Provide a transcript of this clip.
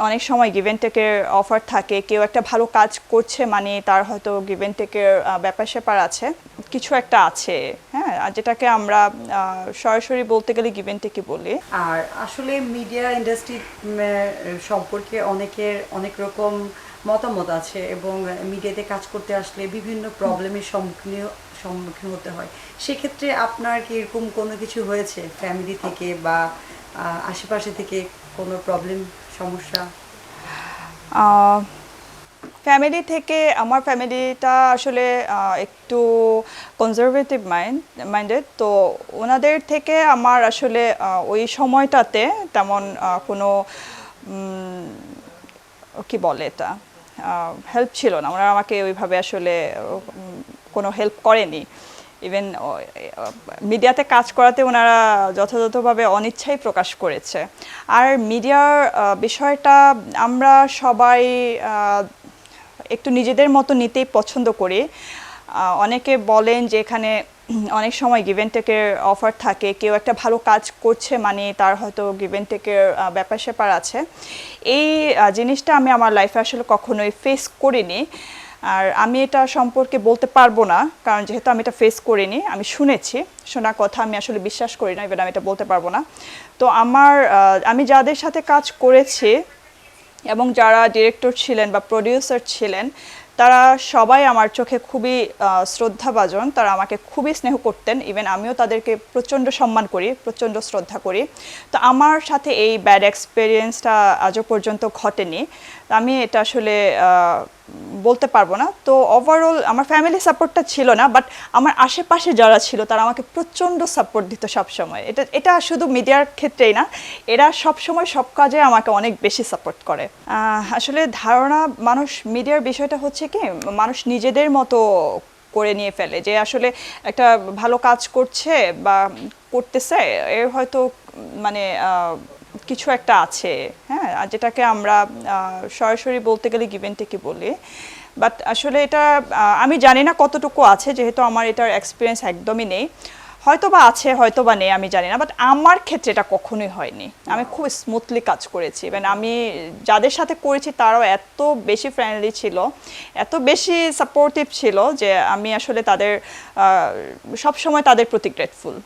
অনেক সময় give and টেকের offer থাকে, কেউ একটা ভালো কাজ করছে মানে তার হয়তো গিভ অ্যান্ড টেকের ব্যাপার স্যাপার আছে, কিছু একটা আছে, হ্যাঁ, আর যেটাকে আমরা সরাসরি বলতে গেলে গিভ অ্যান্ড টেকই বলি। আর আসলে মিডিয়া ইন্ডাস্ট্রি সম্পর্কে অনেকের অনেক রকম মতামত আছে এবং মিডিয়াতে কাজ করতে আসলে বিভিন্ন প্রবলেমের সম্মুখীন হতে হয়। সেক্ষেত্রে আপনার কি এরকম কোনো কিছু হয়েছে ফ্যামিলি থেকে বা আশেপাশে থেকে কোনো প্রবলেম, সমস্যা? ফ্যামিলি থেকে, আমার ফ্যামিলিটা আসলে একটু কনজারভেটিভ মাইন্ডেড, তো ওনাদের থেকে আমার আসলে ওই সময়টাতে তেমন কোনো কি বলে এটা, হেল্প ছিল না। ওনারা আমাকে ওইভাবে আসলে কোনো হেল্প করেনি। ইভেন মিডিয়াতে কাজ করাতে ওনারা যথাযথভাবে অনিচ্ছাই প্রকাশ করেছে। আর মিডিয়ার বিষয়টা আমরা সবাই একটু নিজেদের মতো নিতেই পছন্দ করি। অনেকে বলেন যে এখানে অনেক সময় গিভ অ্যান্ড টেকের অফার থাকে, কেউ একটা ভালো কাজ করছে মানে তার হয়তো গিভ অ্যান্ড টেকের ব্যাপার স্যাপার আছে। এই জিনিসটা আমি আমার লাইফে আসলে কখনোই ফেস করিনি, আর আমি এটা সম্পর্কে বলতে পারবো না, কারণ যেহেতু আমি এটা ফেস করিনি, আমি শুনেছি, শোনা কথা আমি আসলে বিশ্বাস করি না, এবার আমি এটা বলতে পারবো না। তো আমি যাদের সাথে কাজ করেছি এবং যারা ডিরেক্টর ছিলেন বা প্রডিউসার ছিলেন, তারা সবাই আমার চোখে খুবই শ্রদ্ধাভাজন, তারা আমাকে খুবই স্নেহ করতেন। ইভেন আমিও তাদেরকে প্রচণ্ড সম্মান করি, প্রচণ্ড শ্রদ্ধা করি। তো আমার সাথে এই ব্যাড এক্সপিরিয়েন্সটা আজও পর্যন্ত ঘটেনি। আমি এটা আসলে বলতে পারবো না। তো ওভারঅল আমার ফ্যামিলি সাপোর্টটা ছিল না, বাট আমার আশেপাশে যারা ছিল তারা আমাকে প্রচণ্ড সাপোর্ট দিত সবসময়। এটা শুধু মিডিয়ার ক্ষেত্রেই না, এরা সবসময় সব কাজে আমাকে অনেক বেশি সাপোর্ট করে। আসলে ধারণা, মানুষ মিডিয়ার বিষয়টা হচ্ছে কি, মানুষ নিজেদের মতো করে নিয়ে ফেলে, যে আসলে একটা ভালো কাজ করছে বা করতেছে, এর হয়তো মানে কিছু একটা আছে, হ্যাঁ, আর যেটাকে আমরা সরাসরি বলতে গেলে গিভ অ্যান্ড টেকই বলি। বাট আসলে এটা আমি জানি না কতটুকু আছে, যেহেতু আমার এটার এক্সপিরিয়েন্স একদমই নেই। হয়তো বা আছে, হয়তো বা নেই, আমি জানি না, বাট আমার ক্ষেত্রে এটা কখনোই হয়নি। আমি খুব স্মুথলি কাজ করেছি, মানে আমি যাদের সাথে করেছি তারাও এত বেশি ফ্রেন্ডলি ছিল, এত বেশি সাপোর্টিভ ছিল, যে আমি আসলে তাদের সব সময় তাদের প্রতি গ্রেটফুল।